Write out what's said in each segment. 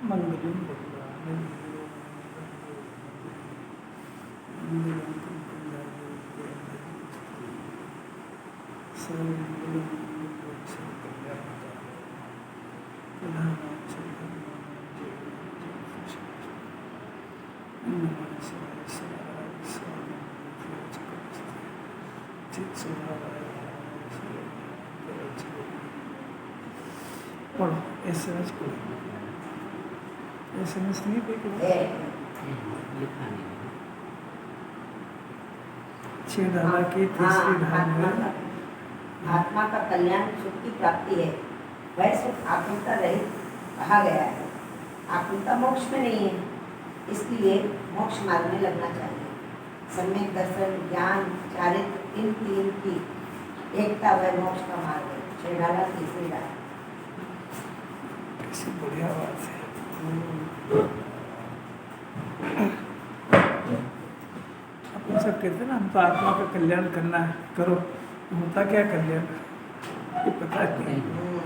मंगलम भगवान पढ़ो SMS को SMS नहीं कोई छह डाला की तीसरी ढाल में आत्मा का कल्याण सुख की प्राप्ति है। वह सुख आकुलता रहित कहा गया है। आकुलता मोक्ष में नहीं है, इसलिए मोक्ष मार्ग में लगना चाहिए। सम्यक दर्शन, ज्ञान, चारित्र, इन तीन की एकता वह मोक्ष का मार्ग है। छह डाला तीसरी डाल। कैसी बढ़िया बात है। अपन सब कहते हैं ना, हम तो आत्मा का कल्याण करना है, करो। होता क्या कल्याण ये पता नहीं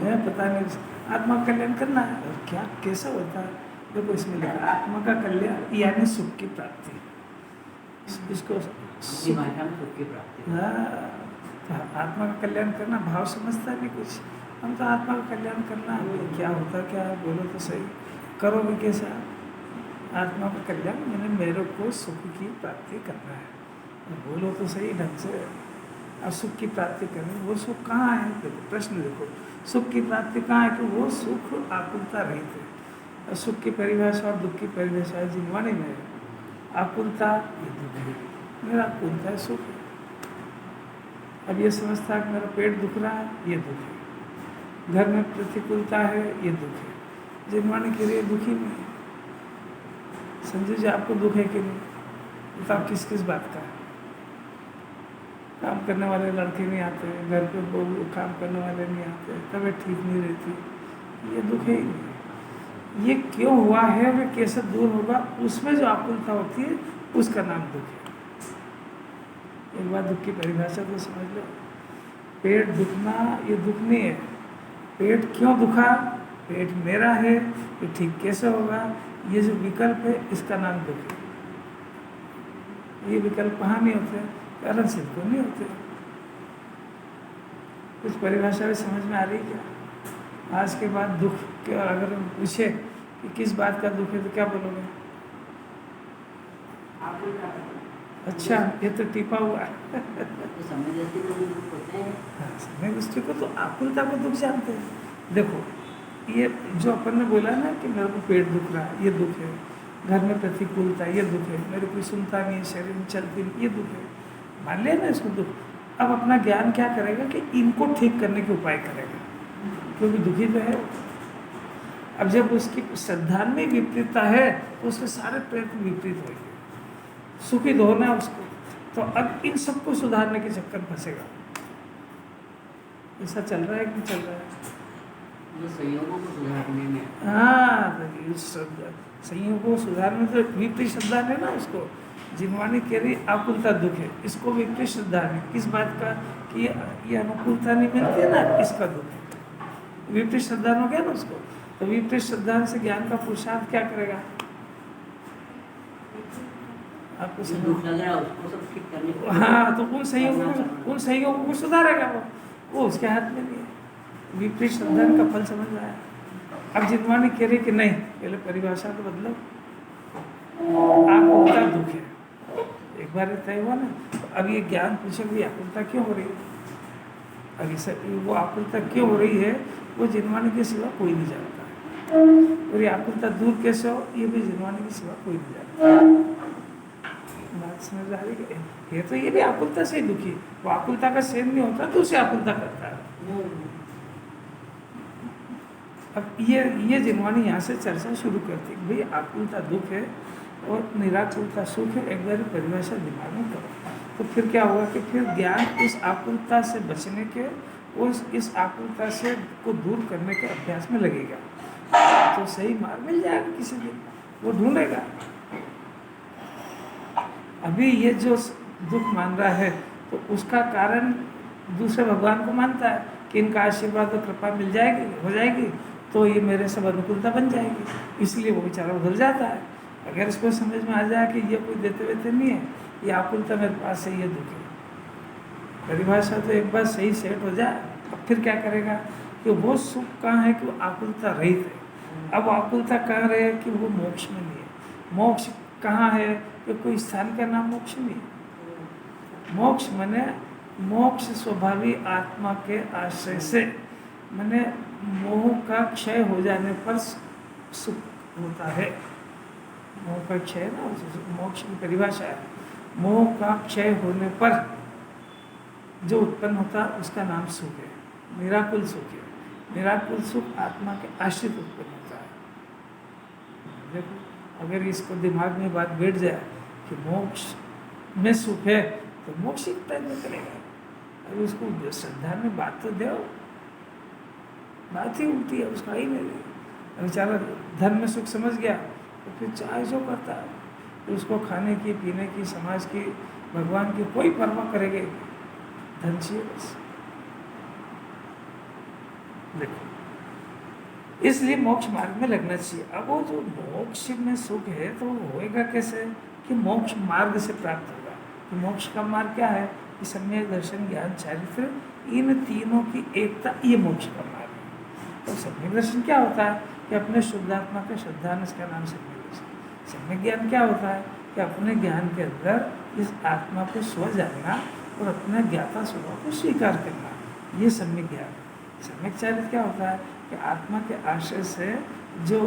है, पता नहीं। आत्मा का कल्याण करना है, और क्या कैसा होता है? देखो इसमें लिखा आत्मा का कल्याण यानी सुख की प्राप्ति। इसको सुख की प्राप्ति। तो आत्मा का कल्याण करना भाव समझता नहीं कुछ। हम तो आत्मा का कल्याण करना है, क्या होता क्या है बोलो तो सही, करोगे कैसा? आत्मा का कल्याण मैंने मेरे को सुख की प्राप्ति करना है, बोलो तो सही ढंग से। और सुख की प्राप्ति करनी, वो सुख कहाँ है? देखो प्रश्न देखो, सुख की प्राप्ति कहाँ है? कि वो सुख आकुलता रहित है। और सुख की परिभाषा और दुख की परिभाषा जिनवाणी में आकुलता ये दुख है, मेरा आकुलता है सुख है। अब ये समझता है कि मेरा पेट दुख रहा है, ये दुख है। घर में प्रतिकूलता है, ये दुख है। जिनवाणी के लिए दुखी नहीं। संजय जी आपको दुख है कि नहीं? बताओ किस किस बात का है? काम करने वाले लड़के नहीं आते, घर पे बहू काम करने वाले नहीं आते, तबीयत ठीक नहीं रहती, ये दुख है ही नहीं। ये क्यों हुआ है, वे कैसे दूर होगा, उसमें जो आकुलता होती है उसका नाम दुख है। एक बार दुख की परिभाषा को समझ लो। पेट दुखना ये दुख नहीं है। पेट क्यों दुखा? पेट मेरा है, ये ठीक कैसे होगा? ये जो विकल्प है इसका नाम दुख है। ये विकल्प कहाँ नहीं होते? कारण सिद्ध को नहीं होते। कुछ परिभाषा भी समझ में आ रही क्या? आज के बाद दुख के अगर हम पूछे कि किस बात का दुख है तो क्या बोलोगे? अच्छा ये तो टिपा हुआ है। समय दृष्टि को तो आकुलता को दुख जानते हैं। देखो ये जो अपन ने बोला ना कि मेरे को पेट दुख रहा है, ये दुख है। घर में प्रतिकूलता, ये दुख है। मेरे कोई सुनता नहीं है, शरीर में चलती नहीं, ये दुख है। मान लिया ना इसको दुख। अब अपना ज्ञान क्या करेगा कि इनको ठीक करने के उपाय करेगा, क्योंकि दुखी तो है। अब जब उसकी श्रद्धा में विपरीतता है तो उसके सारे प्रयत्न विपरीत होंगे। सुखी तो होना है उसको, तो अब इन सबको सुधारने के चक्कर फंसेगा। ऐसा चल रहा है कि नहीं चल रहा है? संयोगों को सुधारने में, हाँ संयोगों को सुधारने तो विपरीत श्रद्धा है ना उसको। जिनवाणी कह रही आकुलता दुख है, इसको विपरीत श्रद्धा है। किस बात का? कि ये अनुकूलता नहीं मिलती है ना, इसका दुख है। विपरीत श्रद्धा हो गया ना उसको, तो विपरीत श्रद्धा से ज्ञान का पुरुषार्थ क्या करेगा? आपको दुख लग रहा है उसको सब ठीक करने को। हाँ, तो उन संयोगों को सुधारेगा वो उसके हाथ में नहीं है। विपरीत श्रद्धा का फल समझ में आया। अब जिनवाणी कह रही कि नहीं, पहले परिभाषा को बदलो। आकुलता दुख है, एक बार तय हुआ ना। तो अब ये ज्ञान पूछेगी आकुलता क्यों हो रही है? अब वो आकुलता क्यों हो रही है वो जिनवाणी के सिवा कोई नहीं जानता। और ये आकुलता दूर कैसे हो, ये भी जिनवाणी के सिवा कोई नहीं जानता। बात समझ आ रही है? ये तो ये भी आकुलता से ही दुखी, वो आकुलता का सेवन नहीं होता तो उसे आकुलता करता है। अब ये जिनवाणी यहाँ से चर्चा शुरू करती है, भाई आकुलता दुख है और निराकुलता सुख है। एक बार परिभाषा दिमाग में करो तो फिर क्या होगा कि फिर ज्ञान इस आकुलता से बचने के और इस आकुलता से को दूर करने के अभ्यास में लगेगा, तो सही मार्ग मिल जाएगा। किसी दिन वो ढूंढेगा। अभी ये जो दुख मान रहा है तो उसका कारण दूसरे भगवान को मानता है कि इनका आशीर्वाद और कृपा मिल जाएगी, हो जाएगी, तो ये मेरे सब अनुकूलता बन जाएगी, इसलिए वो बेचारा उधर जाता है। अगर इसको समझ में आ जाए कि ये कोई देते वेते नहीं है, ये आकुलता मेरे पास है, ये दुख है, परिभाषा तो एक बार सही सेट हो जाए, अब फिर क्या करेगा कि वो सुख कहाँ है कि वो आकुलता रहित है। अब आकुलता कहाँ रहे कि वो मोक्ष में नहीं है। मोक्ष कहाँ है कि कोई स्थान का नाम मोक्ष नहीं है। मोक्ष माने मोक्ष स्वभावी आत्मा के आश्रय से, माने मोह का क्षय हो जाने पर सुख होता है। मोह का क्षय ना मोक्ष की परिभाषा है। मोह का क्षय होने पर जो उत्पन्न होता है उसका नाम सुख है, निराकुल सुख है। निराकुल सुख आत्मा के आश्रित उत्पन्न होता है। देखो अगर इसको दिमाग में बात बैठ जाए कि मोक्ष में सुख है तो मोक्ष ही प्रयत्न करेगा। अगर उसको श्रद्धा में बात तो दो, बात ही उल्टी है, उसका ही नहीं। बेचारा धन में सुख समझ गया तो फिर चाहे जो करता है, तो उसको खाने की, पीने की, समाज की, भगवान की कोई परवाह करेगा ही नहीं। धन चाहिए बस। देखो इसलिए मोक्ष मार्ग में लगना चाहिए। अब वो जो मोक्ष में सुख है तो वो होएगा कैसे कि मोक्ष मार्ग से प्राप्त होगा। कि मोक्ष का मार्ग क्या है कि सम्यक दर्शन, ज्ञान, चारित्र, इन तीनों की एकता, ये मोक्ष का मार्ग है। तो सम्यक दर्शन क्या होता है कि अपने शुद्धात्मा का श्रद्धान, इसका नाम सम्यक दर्शन। सम्यक ज्ञान क्या होता है कि अपने ज्ञान के अंदर इस आत्मा को स्व जानना और अपने ज्ञाता स्वभाव को स्वीकार करना, ये सम्यक ज्ञान। सम्यक चारित्र क्या होता है कि आत्मा के आश्रय से जो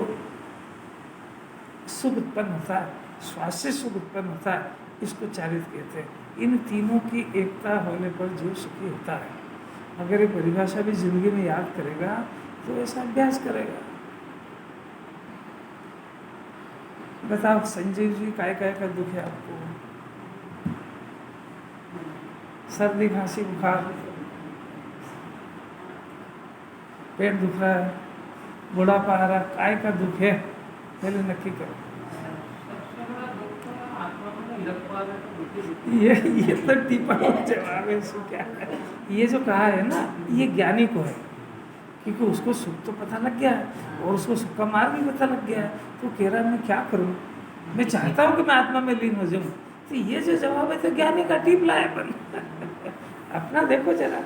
सुख उत्पन्न होता है, श्वास से सुख उत्पन्न होता है, इसको चारित्र कहते हैं। इन तीनों की एकता होने पर जीव सुखी होता है। अगर ये परिभाषा भी जिंदगी में याद करेगा तो ऐसा अभ्यास करेगा। बताओ संजय जी, काय का दुख है आपको? सर्दी, खांसी, बुखार, पेट दुख रहा है, बुढ़ापा आ रहा, काय का दुख है? पहले नक्की करो। ये तो टिप्पण जवाब है, इसको क्या है? ये जो कहा है ना, ये ज्ञानी को है, क्योंकि उसको सुख तो पता लग गया और उसको सुख का मार्ग भी पता लग गया है। तो कह रहा है मैं क्या करूं, मैं चाहता हूं कि मैं आत्मा में लीन हो जाऊं। तो ये जो जवाब है तो ज्ञानी का टिप लाए बन। अपना देखो जरा,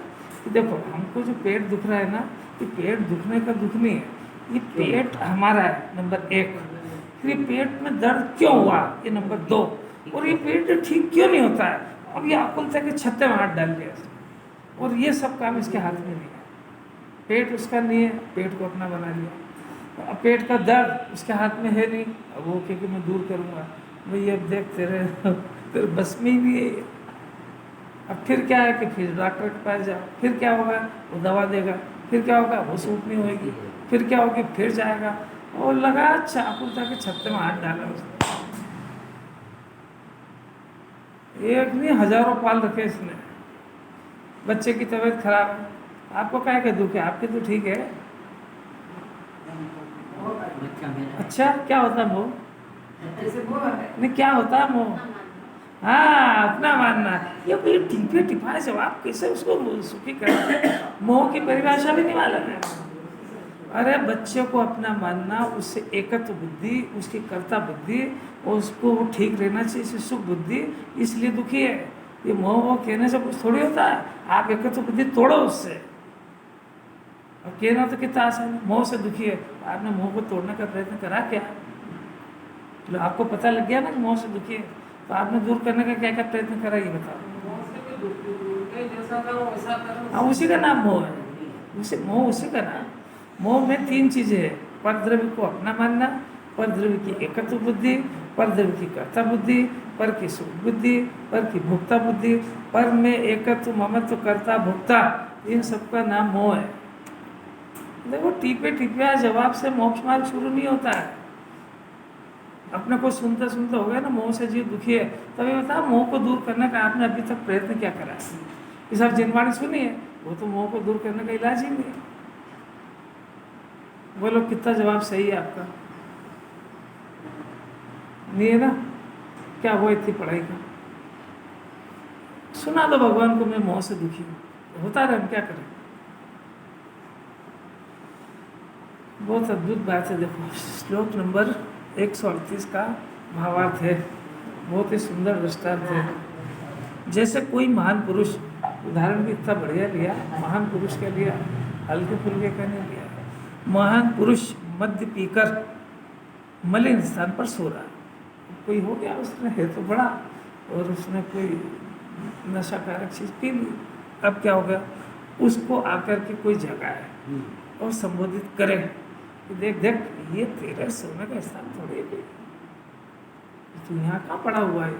देखो हमको जो पेट दुख रहा है ना, ये पेट दुखने का दुख नहीं है, ये पेट हमारा है नंबर 1। फिर ये पेट में दर्द क्यों हुआ, ये नंबर 2। और ये पेट ठीक क्यों नहीं होता है, अब ये आकुलता के छत्ते में हाथ डाल दिया और ये सब काम इसके हाथ में नहीं है। पेट उसका नहीं है, पेट को अपना बना लिया। अब पेट का दर्द उसके हाथ में है नहीं, अब वो कि मैं दूर करूँगा, भाई अब देख तेरे बस में ही नहीं है ये। अब फिर क्या है कि फिर डॉक्टर के पास जाओ, फिर क्या होगा, वो दवा देगा, फिर क्या होगा, वो सूट नहीं होगी, फिर क्या होगी, फिर जाएगा और लगा आकुलता के छत्ते में हाथ डाला उसने। एक नहीं हजारों पाल रखे इसने। बच्चे की तबीयत खराब है, आपको क्या का दुख है, आपके तो ठीक है। अच्छा क्या होता है मोह? नहीं क्या होता है मोह? हाँ अपना मानना। ये कोई टिपे टिपाए जवाब कैसे उसको सुखी कर, मोह की परिभाषा भी नहीं मालूम है। अरे बच्चे को अपना मानना, उससे एकत्व बुद्धि, उसकी कर्ता बुद्धि, और उसको ठीक रहना चाहिए, इससे सुख बुद्धि, इसलिए दुखी है। ये मोह कहने से कुछ थोड़ी होता है, आप एकत्व बुद्धि तोड़ो उससे। अब कहना तो कितना आसान है, मोह से दुखी है, आपने मोह को तोड़ने का प्रयत्न करा क्या? तो आपको पता लग गया ना कि मोह से दुखी है, तो आपने दूर करने का क्या क्या प्रयत्न करा, ये बताओ। हाँ उसी का नाम मोह है, मोह उसी का नाम। मोह में 3 चीजें हैं, परद्रव्य को अपना मानना, परद्रव्य की एकत्व बुद्धि, परद्रव्य की कर्ता बुद्धि, पर की सुख बुद्धि, पर की भोक्ता बुद्धि। पर में एकत्व, ममत्व, कर्ता, भोक्ता, इन सबका नाम मोह है। देखो टीपे टिपिया जवाब से मोक्ष मार्ग शुरू नहीं होता है। अपने को सुनते सुनते हो गया ना मोह से जीव दुखी है, तभी बता मोह को दूर करने का आपने अभी तक प्रयत्न क्या करा है? ये सब जिनवाणी सुनी है, वो तो मोह को दूर करने का इलाज ही नहीं है। बोलो कितना जवाब सही है आपका? नहीं है ना? क्या वो इतनी पढ़ाई का सुना दो भगवान को, मैं मोह से दुखी हूँ, होता रहे, हम क्या करें? बहुत अद्भुत बात है। देखो श्लोक नंबर 138 का भावार्थ है, बहुत ही सुंदर दृष्टांत है। जैसे कोई महान पुरुष, उदाहरण भी इतना बढ़िया लिया, महान पुरुष का लिया, हल्के फुल्के का नहीं लिया। महान पुरुष मद्य पीकर मलिन स्थान पर सो रहा, कोई हो गया, उसने है तो बड़ा, और उसने कोई नशाकारक चीज़ पी ली। अब क्या हो गया, उसको आकर के कोई जगाए और संबोधित करे कि देख देख, ये तेरे सोने का स्थान थोड़ी है, तू यहाँ कहाँ पड़ा हुआ है,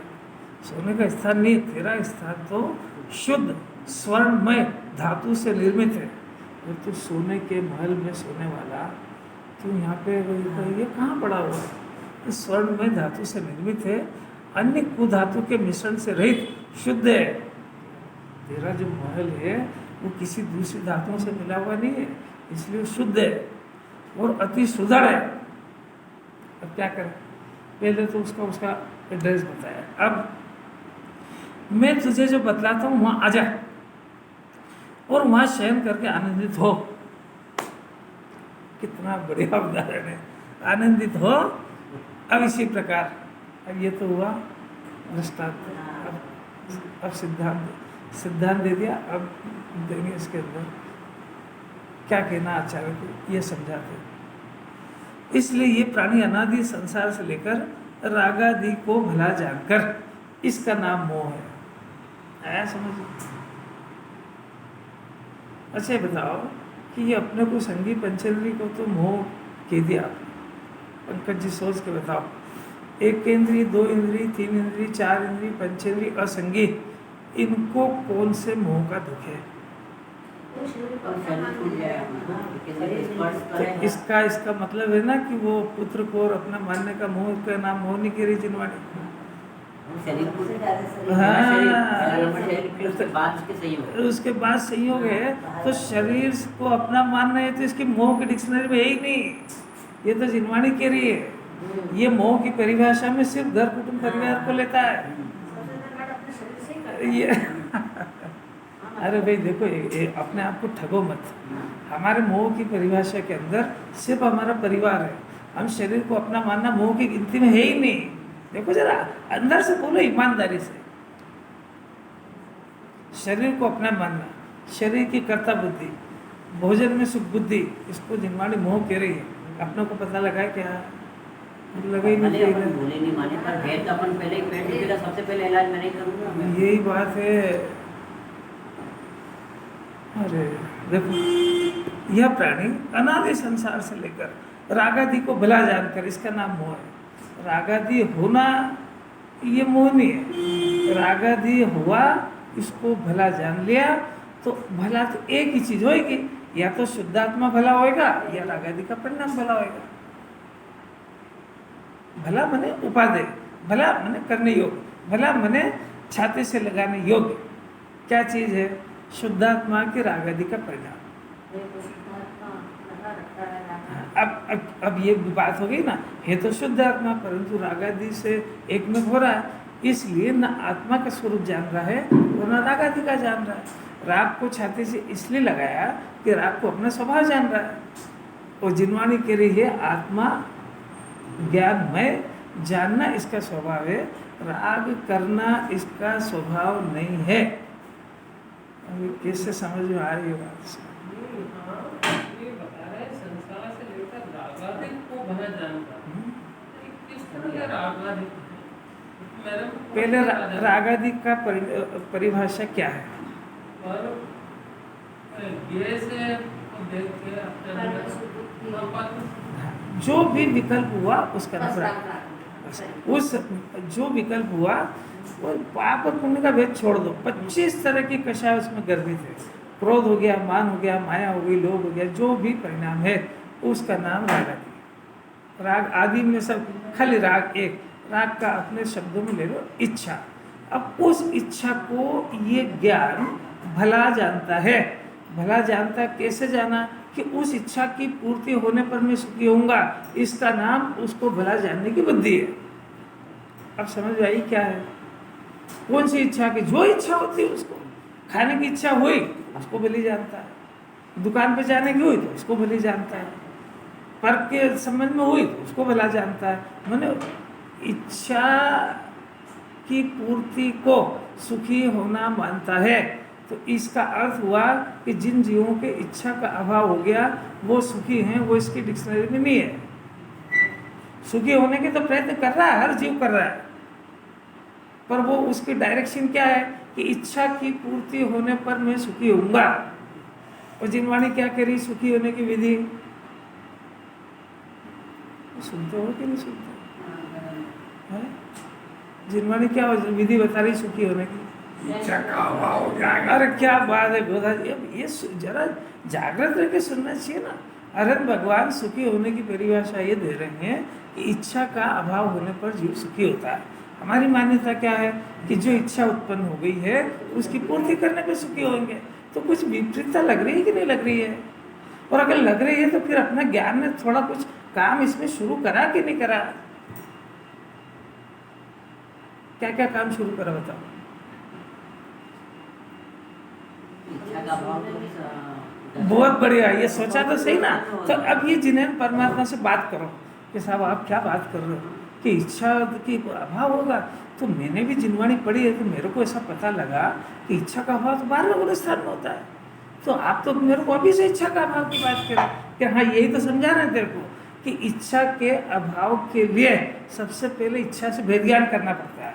सोने का स्थान नहीं, तेरा स्थान तो शुद्ध स्वर्णमय धातु से निर्मित है, और तू सोने के महल में सोने वाला, तू यहाँ पे ये कहाँ पड़ा हुआ है, तो स्वर्णमय धातु से निर्मित है, अन्य कुधातु के मिश्रण से रहित शुद्ध है। तेरा जो महल है वो किसी दूसरी धातुओं से मिला हुआ नहीं है, इसलिए शुद्ध है और अति सुदृढ़ है। अब क्या करें, पहले तो उसका एड्रेस बताया। अब मैं तुझे जो बतलाता हूँ वहाँ आ जा और वहाँ शयन करके आनंदित हो। कितना बढ़िया उदाहरण है, आनंदित हो। अब इसी प्रकार, अब ये तो हुआ दृष्टांत, अब सिद्धांत दे दिया। अब देंगे इसके अंदर क्या कहना आचार्य को, ये समझाते। इसलिए ये प्राणी अनादि संसार से लेकर रागादि को भला जानकर इसका नाम मोह है। आया समझ? अच्छा बताओ कि ये अपने को संगी पंचेंद्री को तो मोह कह दिया, पंकज जी सोच के बताओ, एक इंद्री, दो इंद्री, तीन इंद्री, चार इंद्री, पंचेंद्री, असंगी, इनको कौन से मोह का दुख है? तो इसका मतलब है ना कि वो पुत्र को और अपना मानने का मोह का नाम मोह नहीं कह रही जिनवाणी। उसके बाद संयोग है, तो शरीर को अपना मानना है तो इसकी मोह की डिक्शनरी में है ही नहीं, ये तो जिनवाणी कह रही है। ये मोह की परिभाषा में सिर्फ घर कुटुंब परिवार को लेता है ये अरे भाई देखो, ये अपने आप को ठगो मत। हमारे मोह की परिभाषा के अंदर सिर्फ हमारा परिवार है, हम शरीर को अपना मानना मोह की गिनती में है ही नहीं। देखो जरा अंदर से बोलो ईमानदारी से, शरीर को अपना मानना, शरीर की कर्ता बुद्धि, भोजन में सुख बुद्धि, इसको जिनवाणी मोह कह रही है। अपने को पता लगा क्या? लगा ही नहीं, नहीं माने पर भेद अपन पहले ही पेट दुखेगा, सबसे पहले इलाज मैं नहीं करूंगा। यही बात है। अरे देखो, यह प्राणी अनादि संसार से लेकर रागादि को भला जानकर, इसका नाम मोह है। रागादि होना ये मोह नहीं है, रागादि हुआ इसको भला जान लिया तो भला तो एक ही चीज होगी, या तो शुद्धात्मा भला होएगा या रागादि का परिणाम भला होएगा। भला मने उपादेय, भला मने करने योग्य, भला मने छाती से लगाने योग्य। क्या चीज है? शुद्धात्मा के रागादि का परिणाम। अब ये बात हो गई ना, है तो शुद्ध आत्मा परंतु रागादि से एक में हो रहा है, इसलिए न आत्मा का स्वरूप जान रहा है और न रागादि का जान रहा है। राग को छाती से इसलिए लगाया कि राग को अपना स्वभाव जान रहा है, और जिनवाणी कह रही है आत्मा ज्ञानमय, जानना इसका स्वभाव है, राग करना इसका स्वभाव नहीं है। अभी कैसे समझ में आ रही है बात? ये बता रहे हैं संसार से लेकर रागादि को भला जानता है। किस तरह का रागादि? पहले रागादि का परिभाषा क्या है? और ये से देख के जो भी विकल्प हुआ उसका नाम राग। उस जो विकल्प हुआ वो पाप और पुण्य का भेद छोड़ दो। 25 तरह की कषाय उसमें गर्भित है। क्रोध हो गया, मान हो गया, माया हो गई, लोभ हो गया, जो भी परिणाम है उसका नाम राग आदि। राग आदि में सब खाली राग एक, राग का अपने शब्दों में ले लो इच्छा। अब उस इच्छा को ये ज्ञान भला जानता है। भला जानता कैसे जाना? कि उस इच्छा की पूर्ति होने पर मैं सुखी होऊंगा, इसका नाम उसको भला जानने की बुद्धि है। अब समझ में आई क्या है? कौन सी इच्छा की? जो इच्छा होती है उसको, खाने की इच्छा हुई उसको भली जानता है, दुकान पे जाने की हुई तो उसको भली जानता है, पर के संबंध में हुई तो उसको भला जानता है। मैंने इच्छा की पूर्ति को सुखी होना मानता है, तो इसका अर्थ हुआ कि जिन जीवों के इच्छा का अभाव हो गया वो सुखी हैं, वो इसकी डिक्शनरी में नहीं है। सुखी होने के तो प्रयत्न कर रहा है, हर जीव कर रहा है, पर वो उसकी डायरेक्शन क्या है कि इच्छा की पूर्ति होने पर मैं सुखी होऊंगा। और जिनवाणी क्या कह रही सुखी होने की विधि, सुनते हो कि नहीं सुनते हैं? जिनवाणी क्या विधि बता रही सुखी होने की? इच्छा का अभाव हो जाएगा। अरे क्या बात है गोधा जी, अब ये जरा जागृत रह के सुनना चाहिए ना। अरे भगवान सुखी होने की परिभाषा ये दे रहे हैं कि इच्छा का अभाव होने पर जीव सुखी होता है। हमारी मान्यता क्या है कि जो इच्छा उत्पन्न हो गई है उसकी पूर्ति करने पे सुखी होंगे। तो कुछ विपरीतता लग रही है कि नहीं लग रही है? और अगर लग रही है तो फिर अपना ज्ञान ने थोड़ा कुछ काम इसमें शुरू करा कि नहीं करा? क्या क्या काम शुरू करा बताओ? इच्छा का भाव तो बहुत बढ़िया, ये सोचा तो सही ना। तो अब ये जिन्हें परमात्मा से बात करो कि साहब आप क्या बात कर रहे हो कि इच्छा की अभाव होगा। तो मैंने भी जिनवाणी पढ़ी है तो मेरे को ऐसा पता लगा कि इच्छा का अभाव तो 12वें गुण स्थान में होता है। तो आप तो मेरे को अभी से इच्छा का अभाव की बात करें कि हाँ यही तो समझा रहे हैं तेरे को कि इच्छा के अभाव के लिए सबसे पहले इच्छा से भेद ज्ञान करना पड़ता है,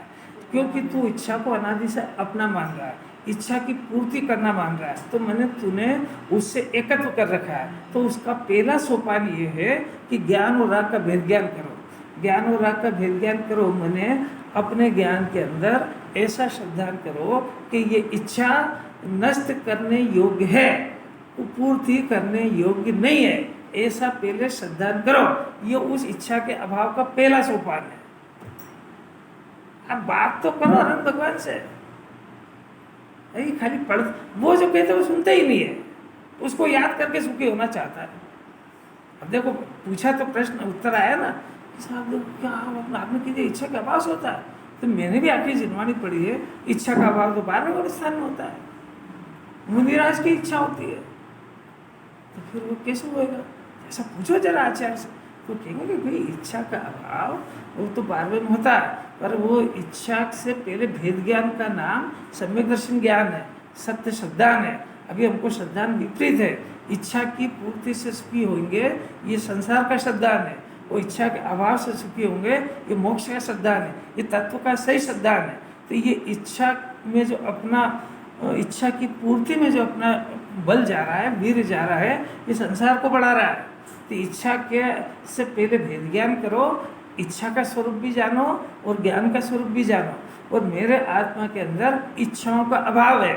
क्योंकि तू इच्छा को अनादि से अपना मान रहा है, इच्छा की पूर्ति करना मान रहा है। तो मैंने तूने उससे एकत्व कर रखा है। तो उसका पहला सोपान ये है कि ज्ञान और राग का भेद ज्ञान करो। ज्ञान और राग का भेद ज्ञान करो मैंने अपने ज्ञान के अंदर ऐसा श्रद्धान करो कि ये इच्छा नष्ट करने योग्य है, पूर्ति करने योग्य नहीं है, ऐसा पहले श्रद्धान करो। ये उस इच्छा के अभाव का पहला सोपान है। अब बात तो करो आनंद भगवान से। खाली पढ़, वो जो कहते हैं वो सुनते ही नहीं है, उसको याद करके सुखी होना चाहता है। अब देखो पूछा तो प्रश्न उत्तर आया ना, साहब देखो क्या आपने कीजिए इच्छा का अभाव होता है। तो मैंने भी आपकी जिनवाणी पढ़ी है, इच्छा का अभाव तो 12वें गुण स्थान में होता है, मुनिराज की इच्छा होती है। तो फिर वो कैसे होएगा? ऐसा पूछो जरा आचार्य से, तो कहेंगे कि भाई इच्छा का अभाव वो तो 12वें में होता है, पर वो इच्छा से पहले भेद ज्ञान का नाम सम्यक दर्शन ज्ञान है, सत्य श्रद्धान है। अभी हमको श्रद्धान विपरीत है। इच्छा की पूर्ति से सुखी होंगे ये संसार का श्रद्धान है, वो इच्छा के अभाव से सुखी होंगे ये मोक्ष का श्रद्धान है, ये तत्व का सही श्रद्धान है। तो ये इच्छा में जो अपना इच्छा की पूर्ति में जो अपना बल जा रहा है, वीर जा रहा है, ये संसार को बढ़ा रहा है। तो इच्छा के से पहले भेद ज्ञान करो, इच्छा का स्वरूप भी जानो और ज्ञान का स्वरूप भी जानो। और मेरे आत्मा के अंदर इच्छाओं का अभाव है,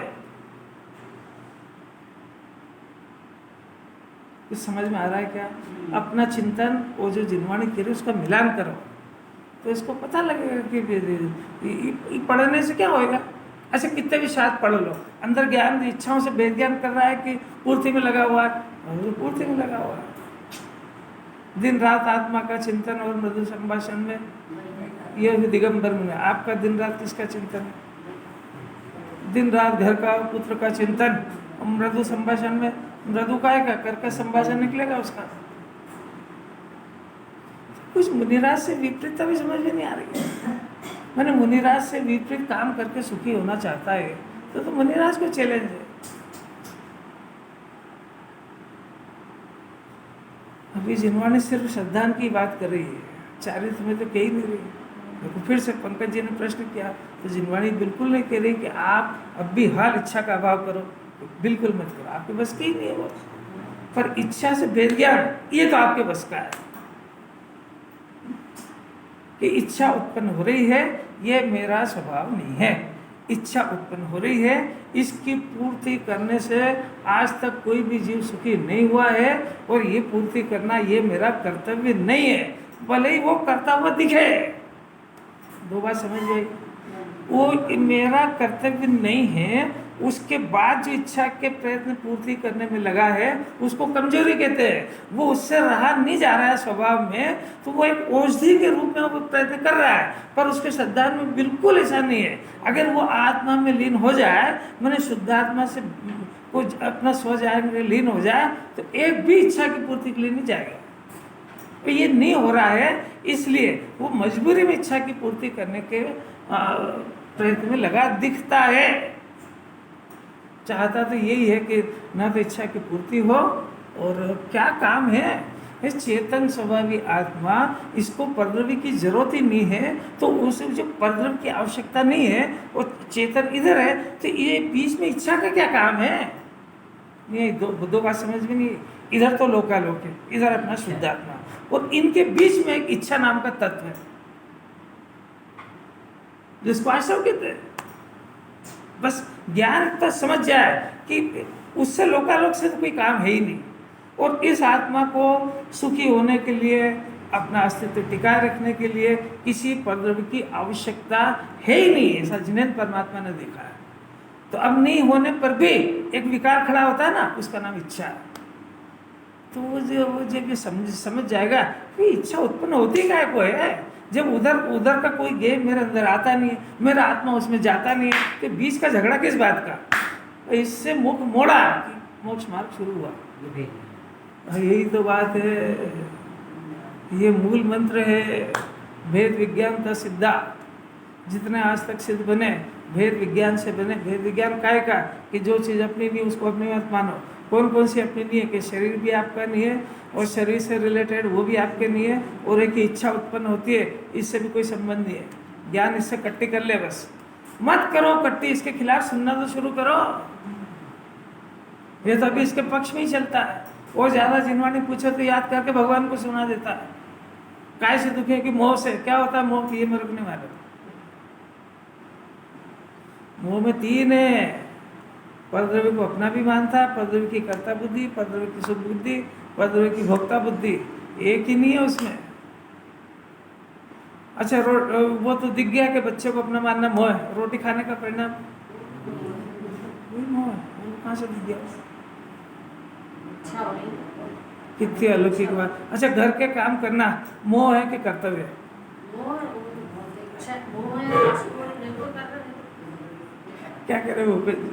कुछ समझ में आ रहा है क्या? अपना चिंतन वो जो जिनवाणी करी उसका मिलान करो तो इसको पता लगेगा कि पढ़ने से क्या होएगा। ऐसे कितने भी शास्त्र पढ़ लो, अंदर ज्ञान इच्छाओं से भेद ज्ञान कर रहा है कि पूर्ति में लगा हुआ है, पूर्ति में लगा हुआ है। दिन रात आत्मा का चिंतन और मृदु संभाषण में ये दिगंबर में आपका दिन रात किसका चिंतन है? दिन रात घर का पुत्र का चिंतन, मृदु संभाषण में मृदु का कर का संभाषण निकलेगा उसका। कुछ मुनिराज से विपरीतता भी समझ में नहीं आ रही है। मैंने मुनिराज से विपरीत काम करके सुखी होना चाहता है तो मुनिराज को चैलेंज है। अभी जिनवाणी सिर्फ श्रद्धान की बात कर रही है, चारित्र में तो कह ही नहीं रही। देखो फिर से पंकज जी ने प्रश्न किया तो जिनवाणी बिल्कुल नहीं कह रही कि आप अब भी हाल इच्छा का अभाव करो, बिल्कुल मत करो, आपके बस की ही नहीं है वो। पर इच्छा से भेद ज्ञान ये तो आपके बस का है कि इच्छा उत्पन्न हो रही है, ये मेरा स्वभाव नहीं है। इच्छा उत्पन्न हो रही है, इसकी पूर्ति करने से आज तक कोई भी जीव सुखी नहीं हुआ है और ये पूर्ति करना ये मेरा कर्तव्य नहीं है, भले ही वो करता हुआ दिखे। दो बात समझ गए? वो मेरा कर्तव्य नहीं है, उसके बाद जो इच्छा के प्रयत्न पूर्ति करने में लगा है उसको कमजोरी कहते हैं। वो उससे रहा नहीं जा रहा है स्वभाव में, तो वो एक औषधि के रूप में वो प्रयत्न कर रहा है, पर उसके श्रद्धा में बिल्कुल ऐसा नहीं है। अगर वो आत्मा में लीन हो जाए, मैंने शुद्धात्मा से वो अपना स्व जान में लीन हो जाए, तो एक भी इच्छा की पूर्ति के लिए नहीं जाएगा। तो ये नहीं हो रहा है, इसलिए वो मजबूरी में इच्छा की पूर्ति करने के प्रयत्न में लगा दिखता है। चाहता तो यही है कि ना तो इच्छा की पूर्ति हो, और क्या काम है, इस चेतन स्वभावी आत्मा, इसको परद्रव्य की जरूरत ही नहीं है, तो उसे जो परद्रव्य की आवश्यकता नहीं है, वो चेतन इधर है, तो ये बीच में इच्छा का क्या काम है? नहीं, दो बात समझ में नहीं। इधर तो लोकालोक है, इधर अपना शुद्धात्मा, और इनके बीच में एक इच्छा नाम का तत्व है जिसको आश्रव कहते हैं। बस ज्ञान तो समझ जाए कि उससे लोकालोक से तो कोई काम है ही नहीं, और इस आत्मा को सुखी होने के लिए, अपना अस्तित्व टिकाए रखने के लिए किसी परद्रव्य की आवश्यकता है ही नहीं, ऐसा जिनेंद्र परमात्मा ने देखा है। तो अब नहीं होने पर भी एक विकार खड़ा होता है ना, उसका नाम इच्छा है। तो वो जब ये समझ जाएगा कि इच्छा उत्पन्न होती काय को है, जब उधर का कोई गेम मेरे अंदर आता नहीं है, मेरा आत्मा उसमें जाता नहीं है, तो बीच का झगड़ा किस बात का? तो इससे मुख मोड़ा कि मोक्ष मार्ग शुरू हुआ। यही तो बात है, ये मूल मंत्र है। भेद विज्ञान था सिद्धा, जितने आज तक सिद्ध बने भेद विज्ञान से बने। भेद विज्ञान काय का कि जो चीज़ अपनी नहीं उसको अपनी मत मानो। कौन कौन सी अपनी नहीं है कि शरीर भी आपका नहीं है, और शरीर से रिलेटेड वो भी आपके नहीं है, और एक इच्छा उत्पन्न होती है, इससे भी कोई संबंध नहीं है। ज्ञान इससे कट्टी कर ले, बस मत करो कट्टी, इसके खिलाफ सुनना तो शुरू करो। ये तो अभी इसके पक्ष में ही चलता है। और ज़्यादा जिनवाणी पूछो तो याद करके भगवान को सुना देता है। काय से दुखे कि मोह से। क्या होता है मोह? ये मेरे को नहीं मालूम। मोह में तीन है, परद्रव्य को अपना भी मानता है, परद्रव्य की कर्ता बुद्धि, परद्रव्य की सुख बुद्धि, परद्रव्य की भोक्ता बुद्धि। एक ही नहीं है उसमें। अच्छा, वो तो दिख गया कि बच्चे को अपना मानना मोह है। रोटी खाने का परिणाम वही मोह है। कहाँ से दिख गया? कितनी अलौकिक बात। अच्छा, घर के काम करना मोह है कि कर्तव्य है? क्या कह रहे हो भूपेश जी?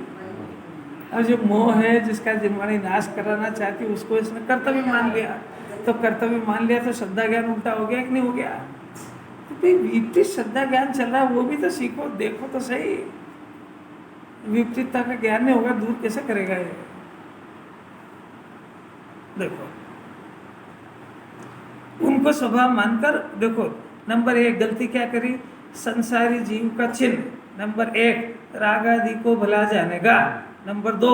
अब जो मोह है, जिसका जिनवाणी नाश कराना चाहती, उसको इसने कर्तव्य मान लिया। तो कर्तव्य मान लिया तो श्रद्धा ज्ञान उल्टा हो गया कि नहीं हो गया? तो भाई विपरीत श्रद्धा ज्ञान चल रहा है, वो भी तो सीखो, देखो तो सही। विपरीतता का ज्ञान नहीं होगा, दूर कैसे करेगा ये? देखो, उनको स्वभाव मानकर देखो। नंबर 1 गलती क्या करी? संसारी जीव का चिन्ह। नंबर 1 राग आदि को भला जानेगा। नंबर 2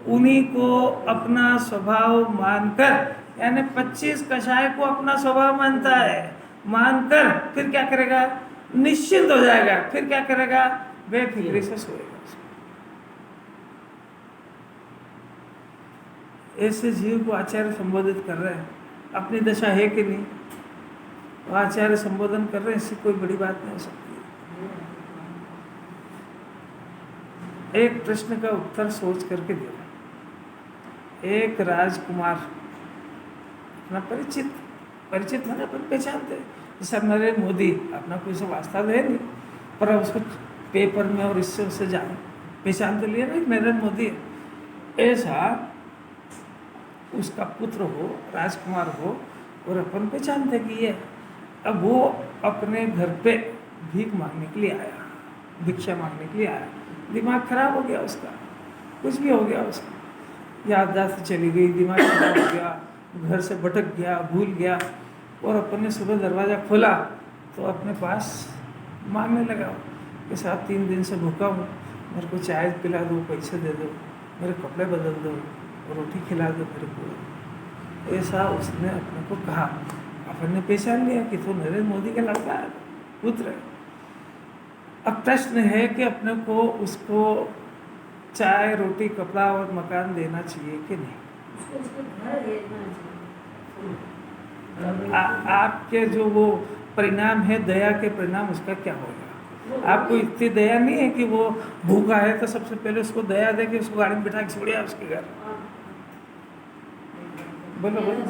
उन्हीं को अपना स्वभाव मानकर, यानी 25 कषाय को अपना स्वभाव मानता है, मानकर फिर क्या करेगा? निश्चिंत हो जाएगा। फिर क्या करेगा? बेफिक्री से सोएगा। ऐसे जीव को आचार्य संबोधित कर रहे हैं। अपनी दशा है कि नहीं? वो आचार्य संबोधन कर रहे हैं, इससे कोई बड़ी बात नहीं हो सकती। एक प्रश्न का उत्तर सोच करके दो। एक राजकुमार, अपना परिचित मैंने अपन पहचानते, जैसे नरेंद्र मोदी, अपना कोई सब वास्ता तो है नहीं, पर उसको पेपर में और इससे उससे जान पहचान तो लिया ना, नरेंद्र मोदी है। ऐसा उसका पुत्र हो, राजकुमार हो, और अपन पहचानते कि ये, अब वो अपने घर पे भीख मांगने के लिए आया, भिक्षा मांगने के लिए आया। दिमाग खराब हो गया उसका, कुछ भी हो गया उसका, याददाश्त चली गई, दिमाग खराब हो गया, घर से भटक गया, भूल गया। और अपन ने सुबह दरवाज़ा खोला तो अपने पास मांगने लगा कि साहब 3 दिन से भूखा हूँ, मेरे को चाय पिला दो, पैसे दे दो, मेरे कपड़े बदल दो, रोटी खिला दो मेरे को। ऐसा उसने अपने को कहा। अपन ने पहचान लिया कि तो नरेंद्र मोदी का लड़का है, पुत्र है। अब प्रश्न है कि अपने को उसको चाय, रोटी, कपड़ा और मकान देना चाहिए कि नहीं? आपके जो वो परिणाम है, दया के परिणाम, उसका क्या होगा? आपको इतनी दया नहीं है कि वो भूखा है तो सबसे पहले उसको दया दे के उसको गाड़ी में बिठा के छोड़िया उसके घर? बोलो बोलो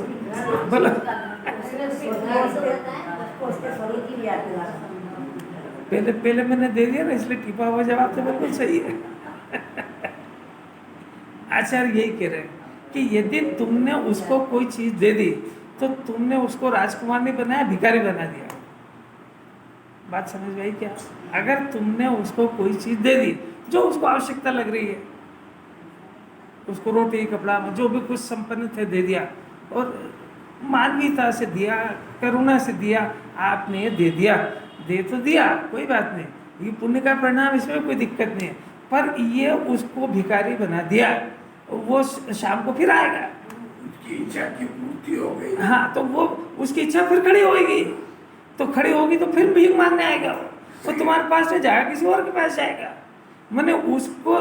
बोलो। पहले मैंने दे दिया ना, इसलिए टिपा हुआ जवाब तो बिल्कुल सही है। आचार्य यही कह रहे हैं कि यदि तुमने उसको कोई चीज़ दे दी तो तुमने उसको राजकुमार नहीं बनाया, भिखारी बना दिया। बात समझ में आई क्या? अगर तुमने उसको कोई चीज़ दे दी जो उसको आवश्यकता लग रही है, उसको रोटी कपड़ा जो भी कुछ संपन्न थे दे दिया, और मानवीयता से दिया, करुणा से दिया, आपने ये दे दिया, दे तो दिया, कोई बात नहीं, ये पुण्य का परिणाम, इसमें कोई दिक्कत नहीं है। पर ये उसको भिखारी बना दिया, वो शाम को फिर आएगा, उसकी इच्छा की पूर्ति हो गई। हाँ, तो वो उसकी इच्छा फिर खड़ी होगी, तो खड़ी होगी तो फिर भीख मांगने आएगा वो तुम्हारे पास नहीं जाएगा, किसी और के पास जाएगा। मैंने उसको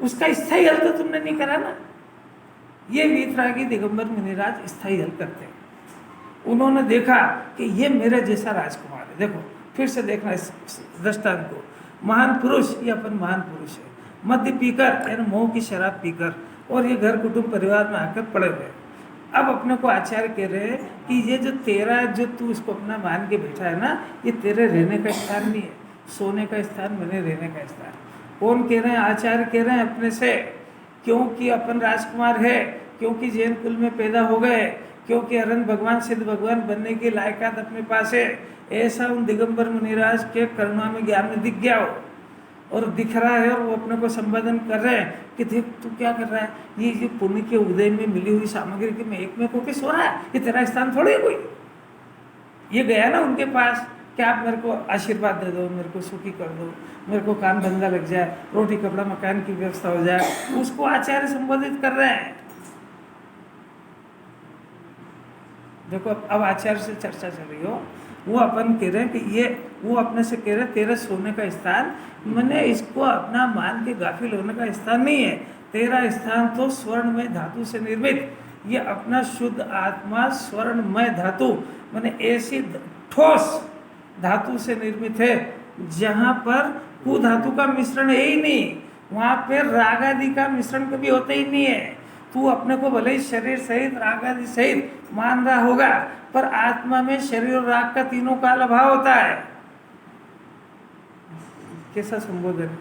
उसका स्थायी हल तो तुमने नहीं करा ना। ये वीतरागी दिगंबर मुनिराज स्थायी हल करते हैं। उन्होंने देखा कि ये मेरे जैसा राजकुमार है। देखो फिर से देखना इस दृष्टांत को, महान पुरुष, ये अपन महान पुरुष है, मद्य पीकर यानी मोह की शराब पीकर, और ये घर कुटुंब परिवार में आकर पड़े हुए। अब अपने को आचार्य कह रहे हैं कि ये जो तेरा, जो तू इसको अपना मान के बैठा है ना, ये तेरे रहने का स्थान नहीं है, सोने का स्थान, मैंने रहने का स्थान। कौन कह रहे हैं? आचार्य कह रहे हैं अपने से, क्योंकि अपन राजकुमार है, क्योंकि जैन कुल में पैदा हो गए, क्योंकि अरन भगवान सिद्ध भगवान बनने की लायकात अपने पास है, ऐसा उन दिगंबर मुनिराज के करुणा में ज्ञान में दिख गया हो, और दिख रहा है, और वो अपने को संबोधन कर रहे हैं कि देख तू क्या कर रहा है, ये जो पुण्य के उदय में मिली हुई सामग्री के में एक में को किस हो रहा है, ये तेरा स्थान थोड़ी है कोई। ये गया ना उनके पास कि आप मेरे को आशीर्वाद दे दो, मेरे को सुखी कर दो, मेरे को काम धंधा लग जाए, रोटी कपड़ा मकान की व्यवस्था हो जाए, उसको आचार्य संबोधित कर रहे हैं। देखो अब आचार्य से चर्चा चल रही हो, वो अपन कह रहे हैं कि ये, वो अपने से कह रहे हैं तेरे सोने का स्थान, मैंने इसको अपना मान के गाफिल होने का स्थान नहीं है, तेरा स्थान तो स्वर्णमय धातु से निर्मित, ये अपना शुद्ध आत्मा स्वर्णमय धातु, मैंने ऐसी ठोस धातु से निर्मित है जहाँ पर कु धातु का मिश्रण है ही नहीं, वहाँ पे राग आदि का मिश्रण कभी होता ही नहीं है। तू अपने को भले ही शरीर सहित राग आदि सहित मान रहा होगा, पर आत्मा में शरीर और राग का तीनों का अभाव होता है। कैसा संबोधन,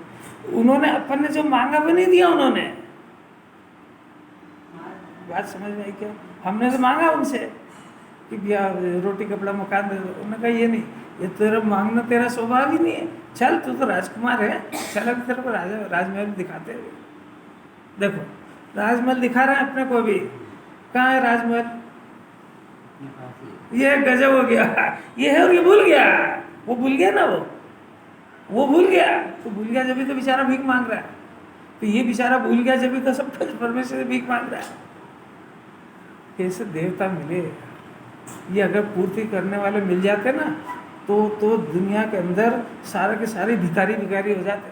उन्होंने अपन ने जो मांगा वो नहीं दिया उन्होंने। बात समझ में आई क्या? हमने तो मांगा उनसे कि भैया रोटी कपड़ा मकान दे दो, उन्होंने कहा ये नहीं, ये तेरा मांगना तेरा स्वभाव ही नहीं है, चल तू तो राजकुमार है, चल अभी तेरे को राजमहल दिखाते हैं। देखो राजमहल दिखा रहे हैं अपने को भी, कहाँ है राजमहल? ये गजब हो गया, ये है और ये भूल गया, वो भूल गया ना, वो भूल गया, तो भूल गया जब भी तो बेचारा भीख मांग रहा है, तो ये बेचारा भूल गया जब भी तो सब परमेश्वर से भीख मांग रहा है। कैसे देवता मिले, ये अगर पूर्ति करने वाले मिल जाते ना तो दुनिया के अंदर सारे के सारे भिखारी हो जाते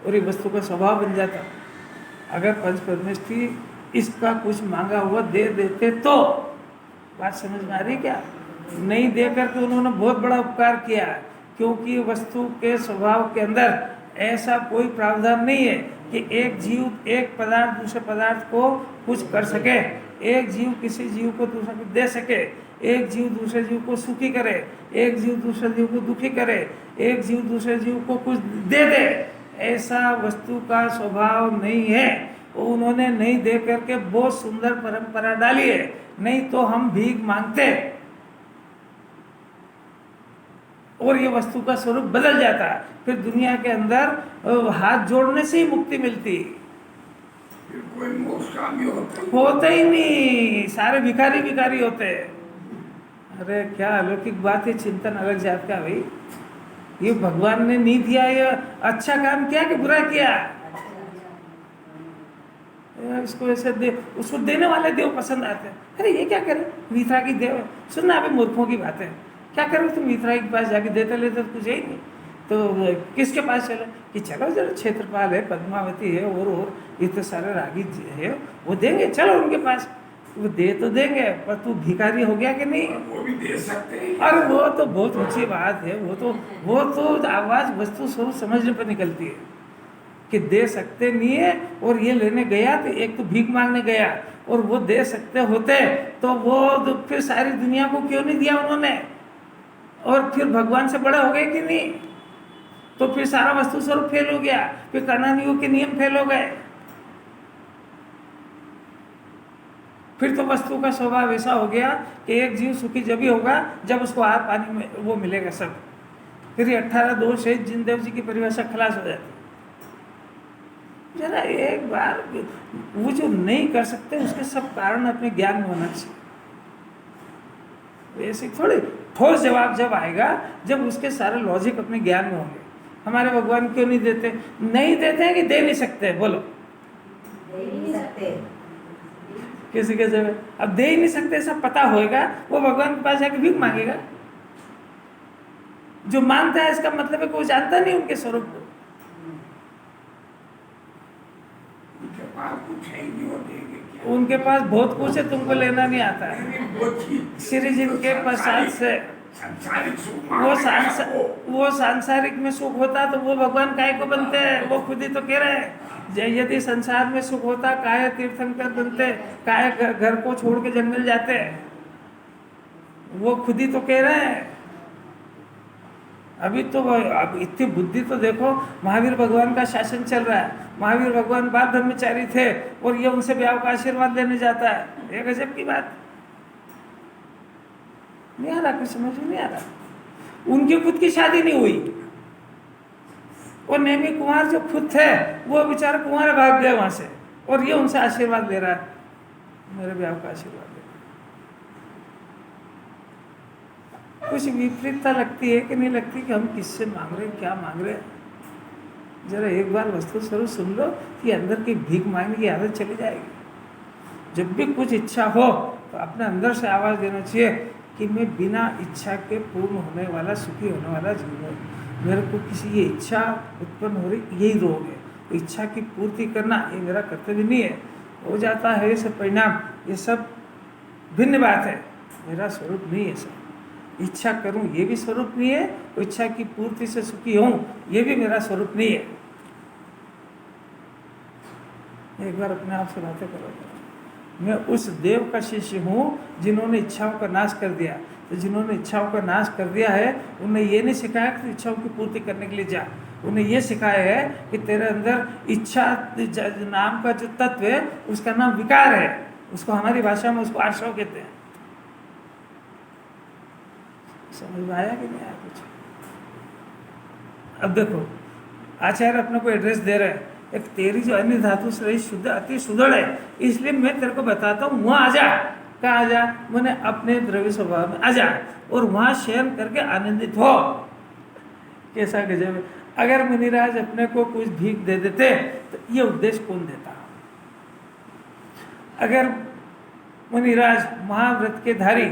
और ये वस्तु का स्वभाव बन जाता। अगर पंच परमेष्ठी इसका कुछ मांगा हुआ दे देते तो, बात समझ में आ रही क्या? नहीं दे करके उन्होंने बहुत बड़ा उपकार किया, क्योंकि वस्तु के स्वभाव के अंदर ऐसा कोई प्रावधान नहीं है कि एक जीव एक पदार्थ दूसरे पदार्थ को कुछ कर सके, एक जीव किसी जीव को दूसरे को दे सके, एक जीव दूसरे जीव को सुखी करे, एक जीव दूसरे जीव को दुखी करे, एक जीव दूसरे जीव को कुछ दे दे, ऐसा वस्तु का स्वभाव नहीं है। उन्होंने नहीं दे करके बहुत सुंदर परंपरा डाली है, नहीं तो हम भीख मांगते और ये वस्तु का स्वरूप बदल जाता, फिर दुनिया के अंदर हाथ जोड़ने से ही मुक्ति मिलती, फिर कोई मोक्षकामी होते ही नहीं, सारे भिखारी होते। अरे क्या अलौकिक बात है, चिंतन अलग जात का भाई। ये भगवान ने नहीं दिया, ये अच्छा काम किया कि बुरा किया? इसको ऐसे दे, उसको देने वाले देव पसंद आते हैं। अरे ये क्या करे, मित्रा की देव, सुनना अभी मूर्खों की बात है, क्या करो तुम मित्रा के पास जाके देते लेते तो कुछ है ही नहीं, तो किसके पास चलो कि चलो जरा क्षेत्रपाल है, पद्मावती है, और इतने सारे रागी है, वो देंगे, चलो उनके पास, वो दे तो देंगे, पर तू भिखारी हो गया कि नहीं? वो भी दे सकते हैं। अरे वो तो बहुत ऊंची बात है, वो तो आवाज़ वस्तु स्वरूप समझने पर निकलती है कि दे सकते नहीं है। और ये लेने गया तो एक तो भीख मांगने गया, और वो दे सकते होते तो वो तो फिर सारी दुनिया को क्यों नहीं दिया उन्होंने, और फिर भगवान से बड़े हो गए कि नहीं? तो फिर सारा वस्तु स्वरूप फेल हो गया, फिर कर्णानियों के नियम फेल हो गए। फिर तो वस्तु का स्वभाव ऐसा हो गया कि एक जीव सुखी जब ही होगा जब उसको आग पानी में वो मिलेगा सब। फिर ये 18 दोष है जिनदेव जी की परिभाषा खलास हो जाती। जरा एक बार वो जो नहीं कर सकते उसके सब कारण अपने ज्ञान में होना चाहिए। ऐसे थोड़ी ठोस जवाब जब आएगा जब उसके सारे लॉजिक अपने ज्ञान में होंगे। हमारे भगवान क्यों नहीं देते? नहीं देते हैं कि दे नहीं सकते? बोलो, दे ही नहीं सकते। किसी के जगह अब दे ही नहीं सकते ऐसा पता होएगा, वो भगवान के पास जाके भीख मांगेगा? जो मानता है इसका मतलब है कि वो जानता नहीं उनके स्वरूप को। उनके पास कुछ है ही नहीं, वो देंगे क्या? उनके पास बहुत कुछ है, तुमको लेना नहीं आता है। नहीं, वो चीज श्री जी के प्रसाद से सांसारिक सुख वो सांसारिक में सुख होता तो वो भगवान काय को बनते हैं? वो खुद ही तो कह रहे हैं, यदि संसार में सुख होता काय तीर्थंकर बनते, काय घर को छोड़ के जंगल जाते। वो खुद ही तो कह रहे हैं। अभी तो अब इतनी बुद्धि तो देखो, महावीर भगवान का शासन चल रहा है। महावीर भगवान बाल ब्रह्मचारी थे और ये उनसे ब्याह का आशीर्वाद लेने जाता है। ये गजब की बात नहीं आ रहा, कुछ समझ में नहीं आ रहा। उनकी खुद की शादी नहीं हुई और नेमी कुमार जो खुद थे वो बेचारा कुमार भाग गए वहां से, और ये उनसे आशीर्वाद ले रहा है, मेरे ब्याह का आशीर्वाद ले। कुछ विपरीतता लगती है कि नहीं लगती कि हम किससे मांग रहे हैं, क्या मांग रहे हैं? जरा एक बार वस्तु स्वरूप सुन लो कि अंदर की भीख मांगने की आदत चली जाएगी। जब भी कुछ इच्छा हो तो अपने अंदर से आवाज देना चाहिए कि मैं बिना इच्छा के पूर्ण होने वाला, सुखी होने वाला जीव हूँ। मेरे को किसी ये इच्छा उत्पन्न हो रही, यही रोग है। तो इच्छा की पूर्ति करना ये मेरा कर्तव्य नहीं है। हो जाता है ये सब परिणाम, ये सब भिन्न बात है, मेरा स्वरूप नहीं है। सब इच्छा करूं ये भी स्वरूप नहीं है, इच्छा की पूर्ति से सुखी हूं ये भी मेरा स्वरूप नहीं है। एक बार अपने आप से बातें करो। मैं उस देव का शिष्य हूँ जिन्होंने इच्छाओं का नाश कर दिया। तो जिन्होंने इच्छाओं का नाश कर दिया है उन्हें ये नहीं सिखाया कि इच्छाओं की पूर्ति करने के लिए जा। उन्हें ये सिखाया है कि तेरे अंदर इच्छा नाम का जो तत्व है उसका नाम विकार है। उसको हमारी भाषा में उसको आशय कहते हैं। समझ में आया कि नहीं आया कुछ? अब देखो आचार्य अपने को एड्रेस दे रहे हैं, एक तेरी जो अन्य धातु से रही शुद्ध अति सुदृढ़ है, इसलिए मैं तेरे को बताता हूँ वहाँ आ जा। कहाँ आ जा? मैंने अपने द्रव्य स्वभाव में आ जा और वहाँ शयन करके आनंदित हो। कैसा गजब है। अगर मुनिराज अपने को कुछ भीख दे देते तो ये उपदेश कौन देता? अगर मुनिराज महाव्रत के धारी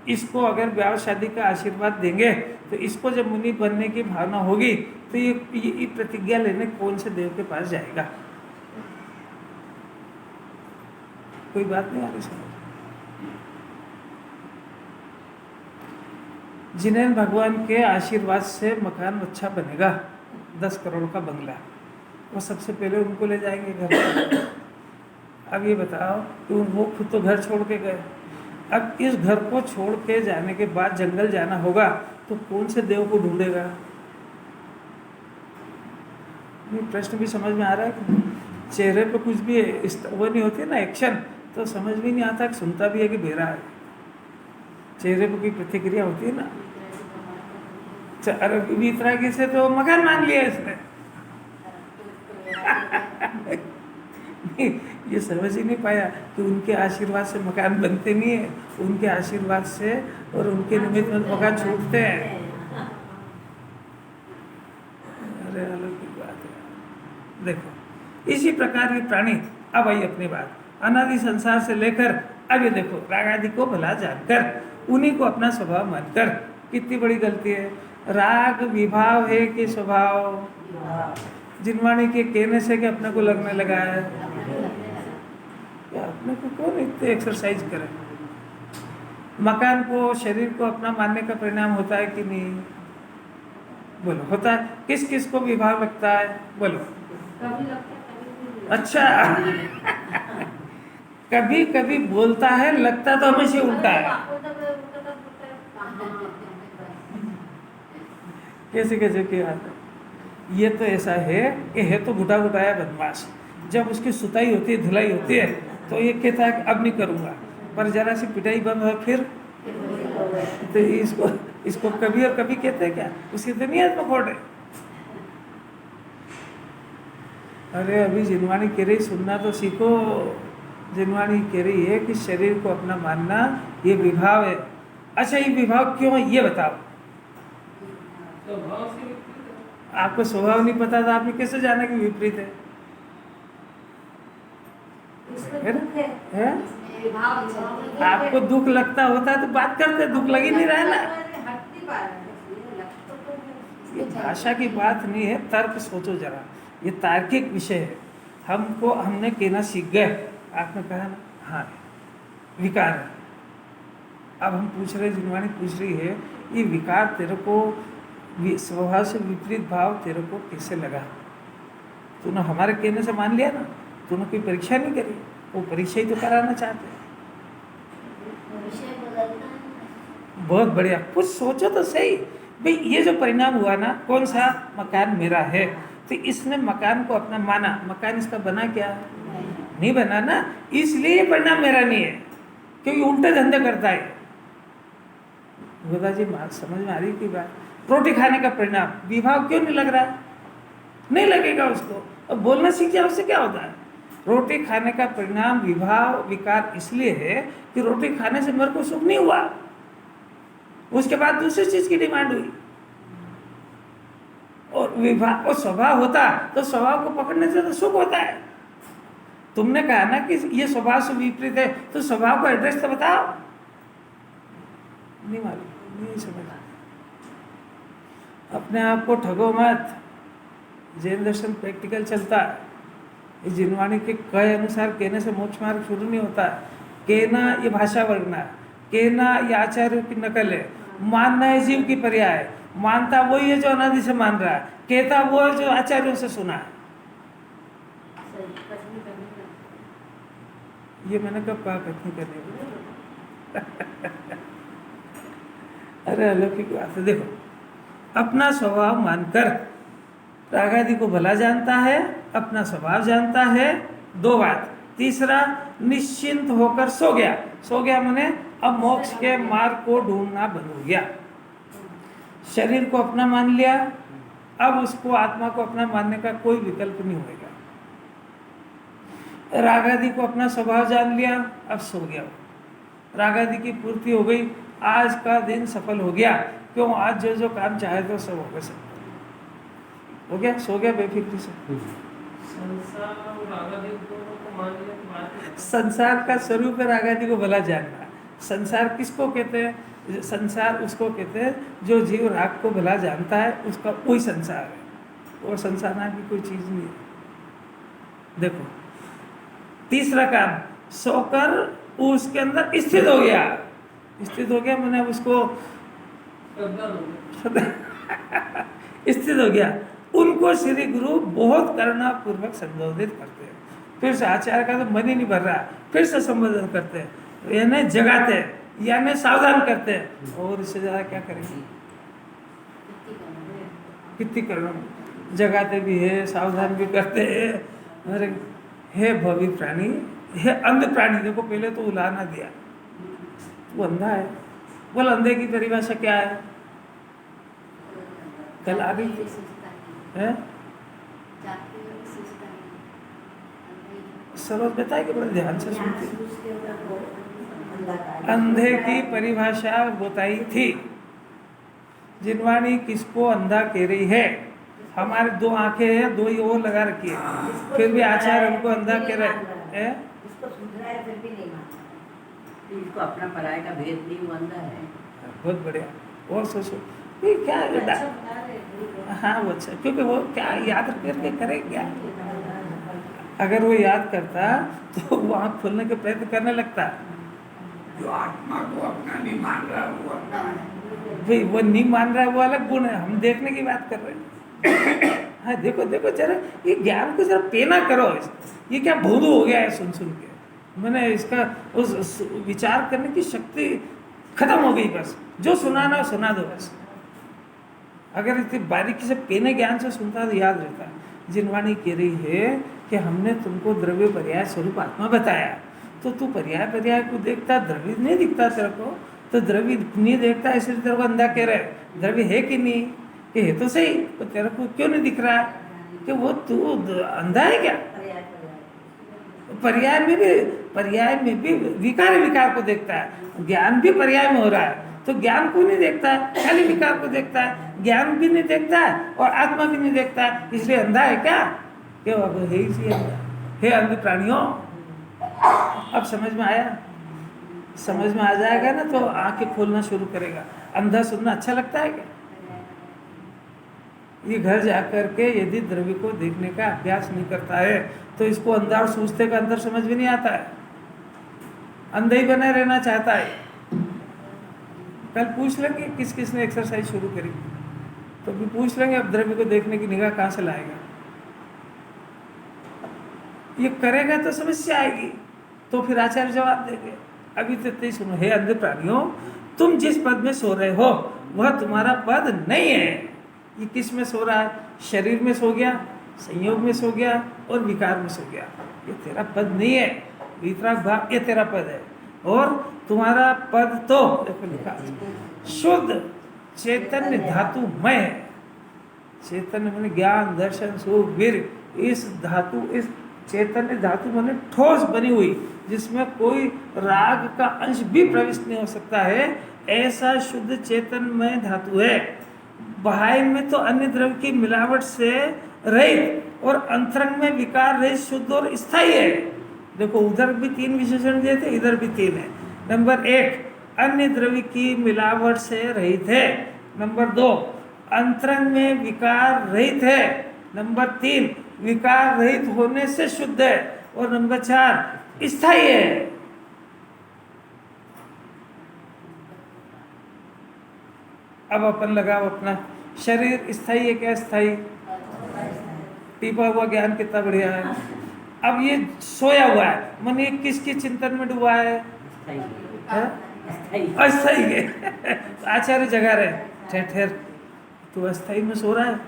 इसको अगर ब्याह शादी का आशीर्वाद देंगे तो इसको जब मुनि बनने की भावना होगी तो ये प्रतिज्ञा लेने कौन से देव के पास जाएगा? कोई बात नहीं आ रही समझ। जिन्हें भगवान के आशीर्वाद से मकान अच्छा बनेगा, 10 करोड़ का बंगला, वो सबसे पहले उनको ले जाएंगे घर पर। अब ये बताओ कि वो खुद तो घर छोड़ के गए, अब इस घर को छोड़ के जाने के बाद जंगल जाना होगा तो कौन से देव को ढूंढेगा? ये प्रश्न भी समझ में आ रहा है कि चेहरे पे कुछ भी वो नहीं होती ना एक्शन, तो समझ भी नहीं आता कि सुनता भी है कि बेरा है। चेहरे पे कोई प्रतिक्रिया होती है ना। अरे वितरागी से तो मकान मांग लिया इसने। ये समझ ही नहीं पाया कि उनके आशीर्वाद से मकान बनते नहीं है, उनके आशीर्वाद से और उनके निमित्त में मकान छूटते हैं। अरे अलौकिक बात है। देखो इसी प्रकार के प्राणी, अब आई अपनी बात, अनादि संसार से लेकर अब ये देखो राग आदि को भला जानकर उन्हीं को अपना स्वभाव मानकर, कितनी बड़ी गलती है। राग विभाव है कि स्वभाव? जिनवाणी के कहने से कि अपने को लगने लगा है, अपने को कौन इतने एक्सरसाइज करे? मकान को, शरीर को अपना मानने का परिणाम होता है कि नहीं? बोलो होता है? किस किस को विभाव लगता है? बोलो। अच्छा कभी कभी बोलता है, लगता तो हमेशा उल्टा है। कैसे कैसे की बात है? ये तो ऐसा है कि है तो बुढ़ा बुढ़ाया बदमाश, जब उसकी सुताई होती है, धुलाई होती है तो ये कहता है कि अब नहीं करूँगा। पर जरा सी पिटाई बंद हो फिर तो इसको कभी और कभी कहते हैं क्या? उसकी तो नीयत में खोट है। अरे अभी जिनवाणी कह रही सुनना तो सीखो। जिनवाणी कह रही है कि शरीर को अपना मानना ये विभाव है। अच्छा, ये विभाव क्यों है ये बताओ। स्वभाव से विपरीत है। आपको स्वभाव नहीं पता था, आपने कैसे जाना कि विपरीत है? है ना? है? आपको दुख लगता होता है तो बात करते, दुख लग ही नहीं रहा है ना। ये भाषा की बात नहीं है, तर्क सोचो जरा, ये तार्किक विषय है। हमने कहना सीख गए, आपने कहा ना हाँ विकार है। अब हम पूछ रहे, जिनवाणी पूछ रही है ये विकार तेरे को स्वभाव से विपरीत भाव तेरे को कैसे लगा? तूने हमारे कहने से मान लिया ना, तूने कोई परीक्षा नहीं करी, वो परीक्षा ही तो कराना चाहते हैं। बहुत बढ़िया, कुछ सोचो तो सही भाई। ये जो परिणाम हुआ ना, कौन सा मकान मेरा है, तो इसने मकान को अपना माना, मकान इसका बना क्या? नहीं बना ना, इसलिए ये परिणाम मेरा नहीं है, क्योंकि उल्टे धंधे करता है। गोदा जी समझ में आ रही की बात? रोटी खाने का परिणाम विभाव क्यों नहीं लग रहा है? नहीं लगेगा उसको। अब बोलना सीख जाए, उससे क्या होता है? रोटी खाने का परिणाम विभाव विकार इसलिए है कि रोटी खाने से मेरे को सुख नहीं हुआ, उसके बाद दूसरी चीज की डिमांड हुई। और विभाव और स्वभाव होता तो स्वभाव को पकड़ने से तो सुख होता है। तुमने कहा ना कि ये स्वभाव से विपरीत है, तो स्वभाव को एड्रेस तो बताओ। नहीं मालूम, नहीं समझ। अपने आप को ठगो मत। जैन दर्शन प्रैक्टिकल चलता है। इस जिनवाणी के कहे अनुसार कहने से मोक्ष मार्ग शुरू नहीं होता। कहना ये भाषा वर्गना, कहना ये आचार्यों की नकल है, मानना है जीव की पर्याय है। मानता वही है जो अनादि से मान रहा है, कहता वो है जो आचार्यों से सुना है। ये मैंने कब कहा कथनी करने? अरे अलौकिक बात है। देखो, अपना स्वभाव मानकर रागादि को भला जानता है, अपना स्वभाव जानता है, दो बात। तीसरा, निश्चिंत होकर सो गया। सो गया माने अब मोक्ष के मार्ग को ढूंढना बंद हो गया। शरीर को अपना मान लिया, अब उसको आत्मा को अपना मानने का कोई विकल्प नहीं होगा। रागादि को अपना स्वभाव जान लिया, अब सो गया। रागादि की पूर्ति हो गई, आज का दिन सफल हो गया। क्यों? आज जो जो काम चाहे तो सब हो गया, सब हो गया, सो गया बेफिक्री से। संसार और रागादि दोनों को मान लिया तो बात। संसार का स्वरूप है रागादि को भला जानना। संसार किसको कहते हैं? संसार उसको कहते हैं जो जीव राग को भला जानता है, उसका वही संसार है। और संसार नाम की कोई चीज नहीं है। देखो, तीसरा काम, सोकर उसके अंदर स्थित हो गया। स्थित हो गया मैंने उसको स्थित हो गया। उनको श्री गुरु बहुत करुणा पूर्वक संबोधित करते हैं। फिर से आचार्य का तो मन ही नहीं भर रहा, फिर से संबोधन करते हैं, यानी जगाते हैं, यानी सावधान करते हैं। और इससे ज्यादा क्या करेंगे? कितनी करुणा, जगाते भी है, सावधान भी करते हैं। अरे हे भवी प्राणी, हे अंध प्राणी, देखो पहले तो उला ना दिया, वो अंधा है। बोल अंधे की परिभाषा क्या है? कल आ गई है सब बताए कि बड़े ध्यान से सुनते। अंधे की परिभाषा बताई थी। जिनवाणी किसको अंधा कह रही है? हमारे दो आंखें हैं, दो ही और लगा रखी है, फिर भी आचार्य हमको अंधा कह रहे हैं। इसको अपना पराये का भेद नहीं, वो अंधा है। बहुत बढ़िया। और सोचो ये क्या है? हाँ वो अच्छा, क्योंकि वो क्या याद करके करे क्या? अगर वो याद करता तो वो आँख खोलने के प्रयत्न करने लगता। जो आत्मा को अपना नहीं मान रहा वो अपना है। भाई वो नहीं मान रहा है वो अलग गुण है, हम देखने की बात कर रहे हैं। हाँ देखो देखो जरा, ये ज्ञान को जरा पेना करो। ये क्या भोदू हो गया है सुन सुन के। मैंने इसका उस विचार करने की शक्ति खत्म हो गई। बस जो सुनाना सुना दो बस। अगर इतनी बारीकी से पेने ज्ञान से सुनता तो याद रहता। जिनवाणी कह रही है कि हमने तुमको द्रव्य पर्याय स्वरूप आत्मा बताया, तो तू पर्याय पर्याय को देखता, द्रव्य नहीं दिखता तेरे को, तो द्रव्य नहीं देखता इसलिए तेरे को अंधा कह रहा है। द्रव्य है कि नहीं, कि है तो सही, तो तेरे को क्यों नहीं दिख रहा कि वो तू अंधा है क्या? पर्याय में भी विकार को देखता है। ज्ञान भी पर्याय में हो रहा है, तो ज्ञान को नहीं देखता है, खाली विकार को देखता है। ज्ञान भी नहीं देखता है और आत्मा भी नहीं देखता है, इसलिए अंधा है क्या? क्यों अब है इसी अंधा, हे अंध प्राणियों। अब समझ में आया? समझ में आ जाएगा ना तो आंखें खोलना शुरू करेगा। अंधा सुनना अच्छा लगता है क्या? ये घर जाकर के यदि द्रव्य को देखने का अभ्यास नहीं करता है तो इसको अंधा और सूझते का अंदर समझ भी नहीं आता है, अंधा ही बना रहना चाहता है। कल पूछ लेंगे किस किस ने एक्सरसाइज शुरू करी, तो भी पूछ लेंगे अब द्रव्य को देखने की निगाह कहाँ से लाएगा। ये करेगा तो समस्या आएगी, तो फिर आचार्य जवाब देंगे। अभी तो इतना ही सुनो, हे अंधे प्राणियों, तुम जिस पद में सो रहे हो वह तुम्हारा पद नहीं है। ये किस में सो रहा है? शरीर में सो गया, संयोग में सो गया और विकार में सो गया। ये तेरा पद नहीं है। वितराग भाव ये तेरा पद है, और तुम्हारा पद तो देखो लिखा शुद्ध चैतन्य धातुमय है। चैतन्य माने ज्ञान, दर्शन, सुख, वीर। इस धातु, इस चैतन्य धातु माने ठोस बनी हुई, जिसमें कोई राग का अंश भी प्रविष्ट नहीं हो सकता है, ऐसा शुद्ध चैतन्यमय धातु है। बाह्य में तो अन्य द्रव्य की मिलावट से रहित और अंतरंग में विकार रहित, शुद्ध और स्थायी है। देखो उधर भी 3 विशेषण दिए थे, इधर भी 3 है। नंबर 1 अन्य द्रव्य की मिलावट से रहित है। नंबर 2 अंतरंग में विकार रहित है। नंबर 3 विकार रहित होने से शुद्ध है। और नंबर 4 स्थायी है। अब अपन लगाओ अपना शरीर स्थायी है क्या? स्थायी। टीपा हुआ ज्ञान कितना बढ़िया है। अब ये सोया हुआ है, मन ये किसके चिंतन में डूबा है? अस्थाई है। आचार्य जगा रहे, ठहर तू अस्थाई में सो रहा है,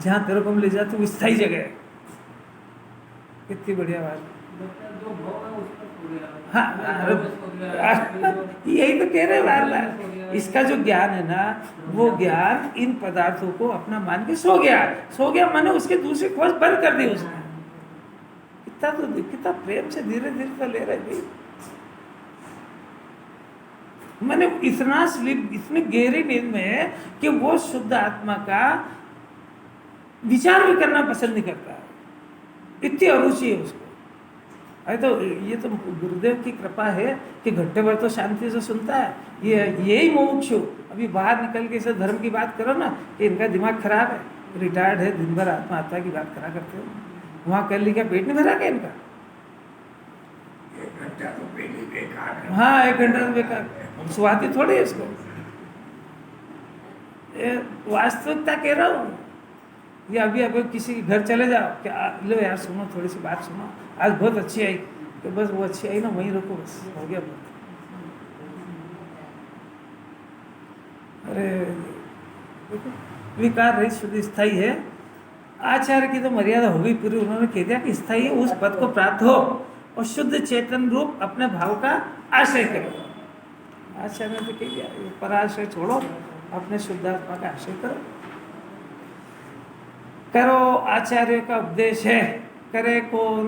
जहाँ तेरे को ले जा तू स्थायी जगह है। कितनी बढ़िया बात। जो भाव है उस पर सो गया। हाँ, यही तो कह रहे बार बार। इसका जो ज्ञान है ना, वो ज्ञान इन पदार्थों को अपना मान के सो गया माने उसके दूसरी खोज बंद कर दी उसने। कितना प्रेम से धीरे धीरे तो ले रहे भाई। मैंने इतना स्लीप, इतनी गहरी नींद में है कि वो शुद्ध आत्मा का विचार भी करना पसंद नहीं करता है, इतनी अरुचि है उसको। अरे तो ये तो गुरुदेव की कृपा है कि घंटे भर तो शांति से सुनता है। यही मुमुक्षु अभी बाहर निकल के इसे धर्म की बात करो ना कि इनका दिमाग खराब है, रिटायर्ड है, दिन भर आत्मा की बात करा करते हो। वहाँ कर ली क्या? पेट नहीं भरा क्या इनका? 1 घंटा तो पेट ही बेकार है। हाँ 1 घंटा तो बेकार, स्वाति थोड़ी है इसको। वास्तविकता कह रहा हूँ। ये अभी किसी के घर चले जाओ, क्या लो यार सुनो, थोड़ी सी बात सुनो, आज बहुत अच्छी आई, तो बस वो अच्छी आई ना वहीं रुको, बस हो गया बहुत। अरे देखो विकार रहित शुद्ध स्थायी है। आचार्य की तो मर्यादा हो गई पूरी। उन्होंने कह दिया कि स्थायी है, उस पद को प्राप्त हो और शुद्ध चेतन रूप अपने भाव का आश्रय करो। आचार्य ने तो कह दिया पराश्रय छोड़ो, अपने शुद्धात्मा का आश्रय करो। आचार्य का उपदेश है, करे कौन?